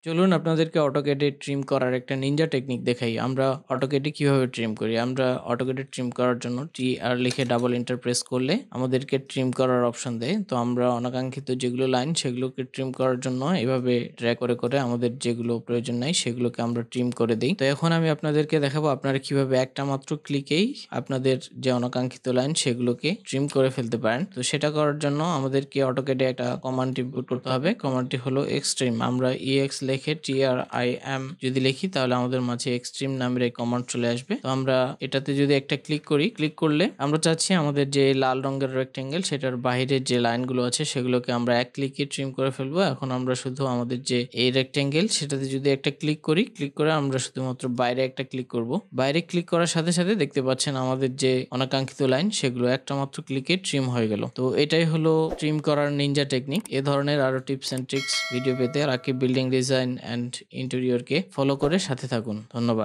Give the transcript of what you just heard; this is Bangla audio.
চলুন আপনাদেরকে অটোক্যাডে ট্রিম করার একটা নিনজা টেকনিক দেখাই। আমরা অটোক্যাডে কিভাবে ট্রিম করি। আমরা অটোক্যাডে ট্রিম করার জন্য TR লিখে ডাবল এন্টার প্রেস করলে আমাদেরকে ট্রিম করার অপশন দেয়। তো আমরা অনাকাঙ্ক্ষিত যেগুলো লাইন সেগুলোকে ট্রিম করার জন্য এভাবে ড্র্যাগ করে করে আমাদের যেগুলো প্রয়োজন নাই সেগুলোকে আমরা ট্রিম করে দিই। তো এখন আমি আপনাদেরকে দেখাবো আপনারা কিভাবে একটা মাত্র ক্লিকেই আপনাদের যে অনাকাঙ্ক্ষিত লাইন সেগুলোকে ট্রিম করে ফেলতে পারেন। তো সেটা করার জন্য আমাদেরকে অটোক্যাডে একটা কমান্ড ইনপুট করতে হবে। কমান্ডটি হলো এক্সট্রিম। আমরা EX লিখে TRIM যদি লিখি তাহলে আমাদের মাঝে এক্সট্রিম নামের এই কমান্ড চলে আসবে। তো আমরা এটাতে যদি একটা ক্লিক করি, ক্লিক করলে আমরা চাচ্ছি আমাদের যে লাল রঙের রেক্টেঙ্গেল সেটার বাইরের যে লাইনগুলো আছে সেগুলোকে আমরা এক ক্লিকে ট্রিম করে ফেলবো। এখন আমরা শুধু আমাদের যে এই রেক্টেঙ্গেল সেটাতে যদি একটা ক্লিক করি, ক্লিক করে আমরা শুধুমাত্র বাইরে একটা ক্লিক করব। বাইরে ক্লিক করার সাথে সাথে দেখতে পাচ্ছেন আমাদের যে অনাকাঙ্ক্ষিত লাইন সেগুলো একটা মাত্র ক্লিকে ট্রিম হয়ে গেল। তো এটাই হলো ট্রিম করার নিনজা টেকনিক। এ ধরনের আরো টিপস এন্ড ট্রিক্স ভিডিও পেতে রাকিব বিল্ডিং ডিজাইন অ্যান্ড ইন্টেরিয়রকে ফলো করে সাথে থাকুন। ধন্যবাদ।